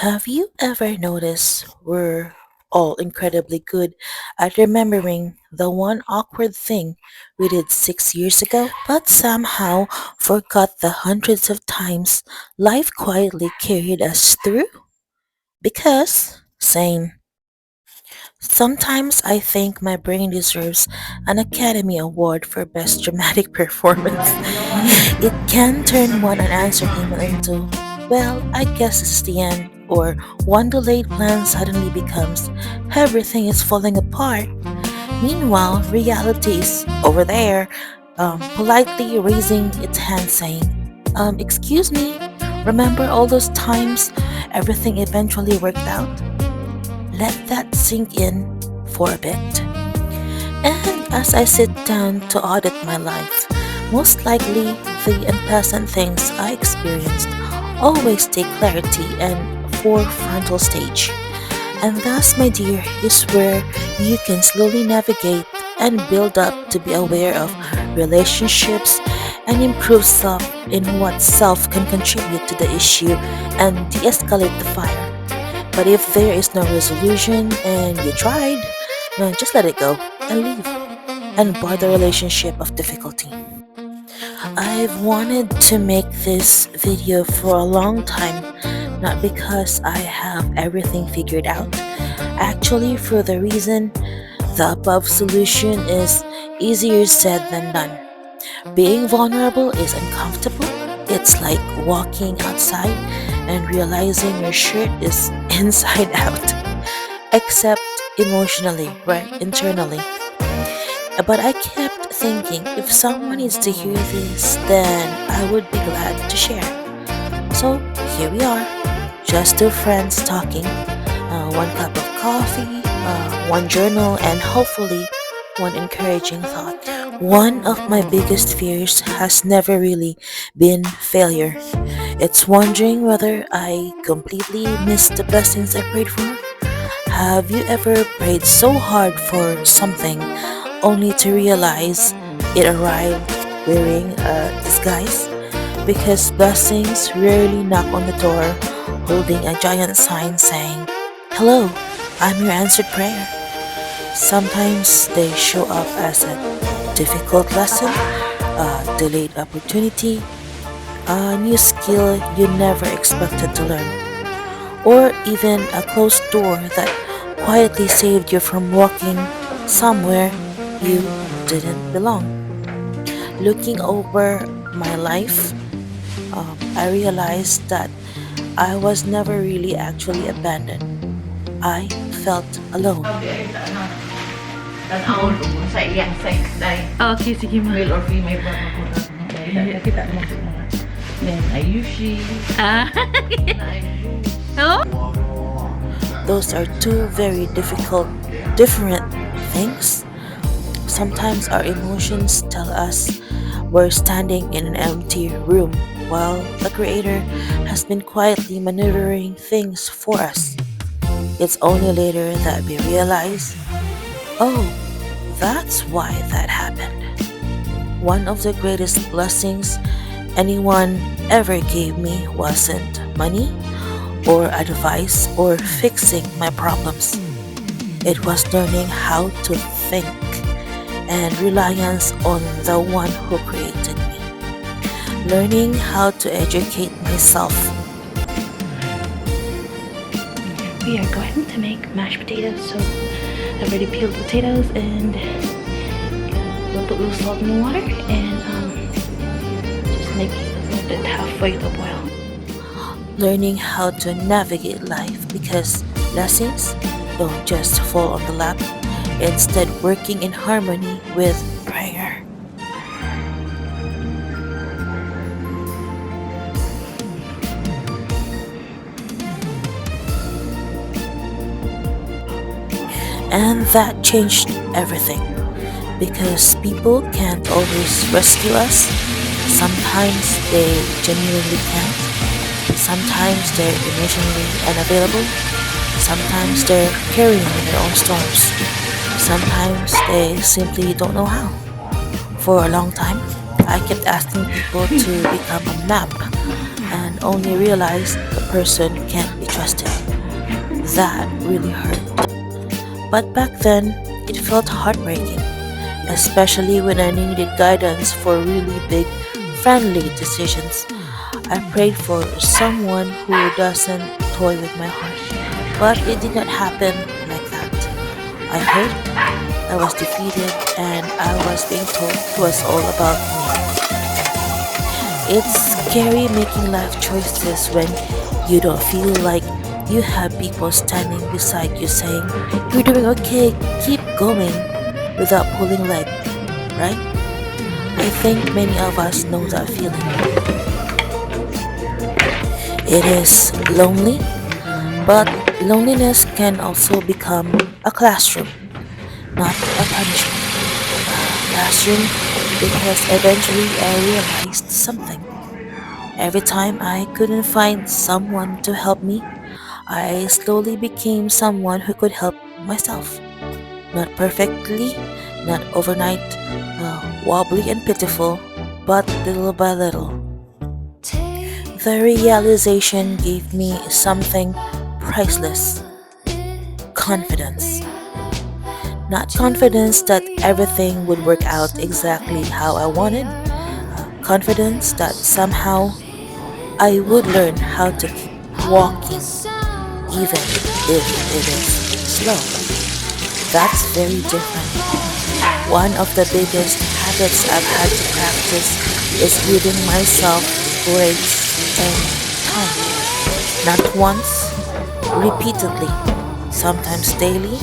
Have you ever noticed we're all incredibly good at remembering the one awkward thing we did 6 years ago, but somehow forgot the hundreds of times life quietly carried us through? Because, same. Sometimes I think my brain deserves an Academy Award for Best Dramatic Performance. It can turn one unanswered email into, well, I guess this is the end, or one delayed plan suddenly becomes, everything is falling apart. Meanwhile, reality is over there, politely raising its hand saying, excuse me, remember all those times everything eventually worked out? Let that sink in for a bit. And as I sit down to audit my life, most likely the unpleasant things I experienced always take clarity and forefrontal stage. And thus, my dear, is where you can slowly navigate and build up to be aware of relationships and improve self in what self can contribute to the issue and de escalate the fire. But if there is no resolution and you tried, just let it go and leave and bar the relationship of difficulty. I've wanted to make this video for a long time, not because I have everything figured out, actually, for the reason the above solution is easier said than done. Being vulnerable is uncomfortable. It's like walking outside and realizing your shirt is inside out, except emotionally, right? Internally. But I kept thinking if someone needs to hear this, then I would be glad to share. So here we are, just two friends talking, one cup of coffee, one journal, and hopefully one encouraging thought. One of my biggest fears has never really been failure. It's wondering whether I completely missed the blessings I prayed for. Have you ever prayed so hard for something only to realize it arrived wearing a disguise? Because blessings rarely knock on the door holding a giant sign saying, "Hello, I'm your answered prayer." Sometimes they show up as a difficult lesson, a delayed opportunity, a new skill you never expected to learn, or even a closed door that quietly saved you from walking somewhere you didn't belong. Looking over my life, I realized that I was never really actually abandoned. I felt alone. Tanaw mo sa iyang sex dahil Okay, sige ma. male or female ba mo kita mo sa mga then ayushi Ah. na Oh? Those are two very different things. Sometimes our emotions tell us we're standing in an empty room while the Creator has been quietly maneuvering things for us. It's only later that we realize, oh, that's why that happened. One of the greatest blessings anyone ever gave me wasn't money or advice or fixing my problems. It was learning how to think and reliance on the one who created me. Learning how to educate myself. We are going to make mashed potatoes. So I've already peeled the potatoes and we'll put a little salt in the water and just make it a little bit halfway to boil. Learning how to navigate life because blessings don't just fall on the lap, instead working in harmony with prayer. And that changed everything because people can't always rescue us. Sometimes they genuinely can't. Sometimes they're emotionally unavailable. Sometimes they're carrying their own storms. Sometimes they simply don't know how. For a long time, I kept asking people to become a map and only realized the person can't be trusted. That really hurt. But back then, it felt heartbreaking, especially when I needed guidance for really big, friendly decisions. I prayed for someone who doesn't toy with my heart, but it did not happen like that. I hurt, I was defeated, and I was being told it was all about me. It's scary making life choices when you don't feel like you have people standing beside you saying, "You're doing okay, keep going," without pulling leg, right? I think many of us know that feeling. It is lonely, but loneliness can also become a classroom, not a punishment. Classroom because eventually I realized something. Every time I couldn't find someone to help me, I slowly became someone who could help myself. Not perfectly, not overnight, wobbly and pitiful, but little by little. The realization gave me something priceless: confidence. Not confidence that everything would work out exactly how I wanted, confidence that somehow I would learn how to keep walking even if it is slow. That's very different. One of the biggest habits I've had to practice is giving myself grace and time. Not once, repeatedly, sometimes daily,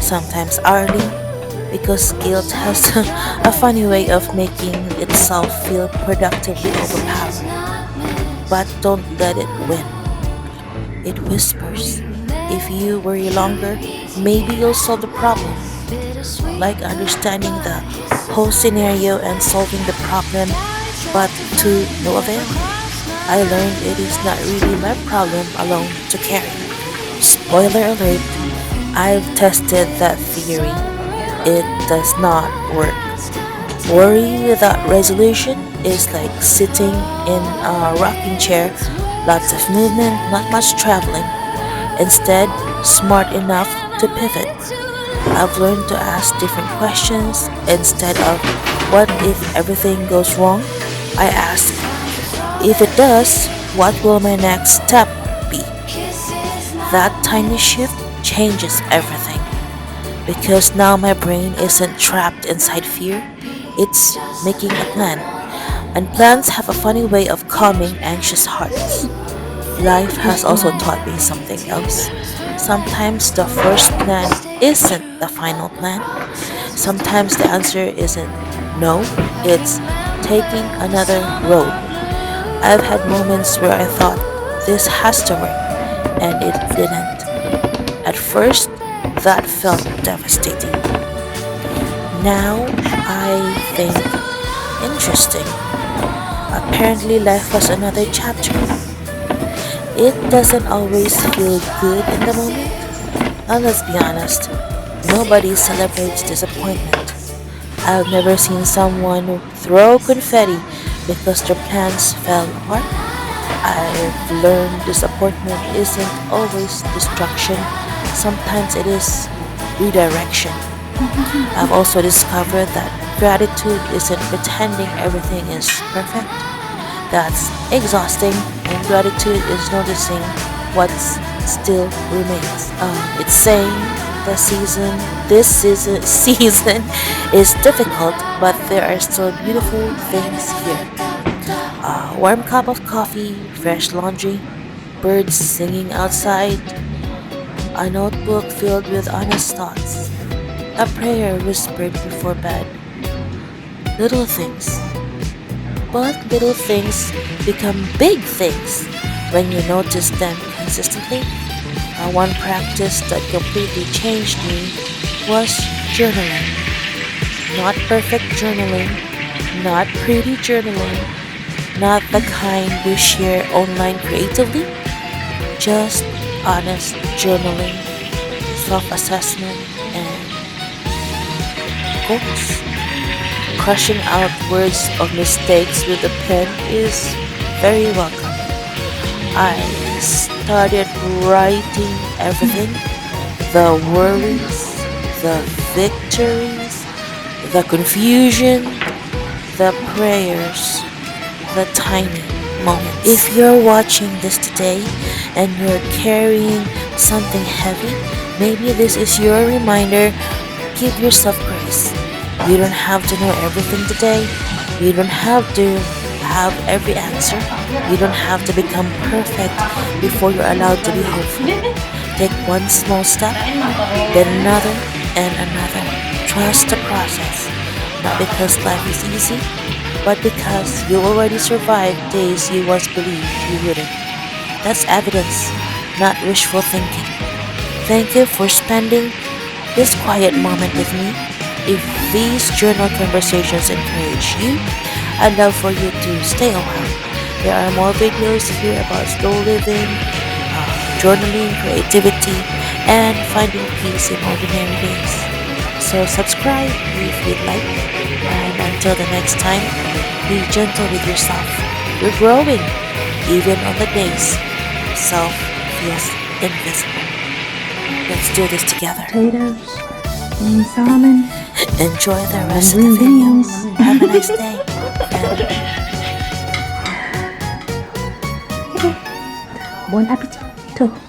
sometimes hourly, because guilt has a funny way of making itself feel productively overpowering. But don't let it win. It whispers. If you worry longer, maybe you'll solve the problem. Like understanding the whole scenario and solving the problem, but to no avail. I learned it is not really my problem alone to carry. Spoiler alert, I've tested that theory. It does not work. Worry without resolution is like sitting in a rocking chair, lots of movement, not much traveling. Instead, smart enough to pivot. I've learned to ask different questions. Instead of what if everything goes wrong, I ask if it does, what will my next step be? That tiny shift changes everything because now my brain isn't trapped inside fear, it's making a plan. And plans have a funny way of calming anxious hearts. Life has also taught me something else. Sometimes the first plan isn't the final plan. Sometimes the answer isn't no, it's taking another road. I've had moments where I thought this has to work, and it didn't. At first, that felt devastating. Now I think, interesting. Apparently, life was another chapter. It doesn't always feel good in the moment. And let's be honest, nobody celebrates disappointment. I've never seen someone throw confetti because their plans fell apart. I've learned disappointment isn't always destruction, sometimes it is redirection. I've also discovered that gratitude isn't pretending everything is perfect. That's exhausting, and gratitude is noticing what still remains. It's saying this season is difficult, but there are still beautiful things here. A warm cup of coffee, fresh laundry, birds singing outside, a notebook filled with honest thoughts, a prayer whispered before bed. Little things. But little things become big things when you notice them consistently. One practice that completely changed me was journaling. Not perfect journaling, not pretty journaling, not the kind you share online creatively, just honest journaling, self assessment, and goals. Crushing out words of mistakes with a pen is very welcome. I started writing everything, the worries, the victories, the confusion, the prayers, the tiny moments. If you're watching this today and you're carrying something heavy, maybe this is your reminder. Give yourself grace. You don't have to know everything today. You don't have to have every answer. You don't have to become perfect before you're allowed to be hopeful. Take one small step, then another and another. Trust the process. Not because life is easy, but because you already survived days you once believed you wouldn't. That's evidence, not wishful thinking. Thank you for spending this quiet moment with me. If these journal conversations encourage you, I'd love for you to stay a while. There are more videos here about slow living, journaling, creativity, and finding peace in ordinary days. So subscribe if you'd like. And until the next time, be gentle with yourself. You're growing, even on the days self feels invisible. Let's do this together. Potatoes and salmon Enjoy the and rest of the green video. beans. Have a nice day. And Bon appetito.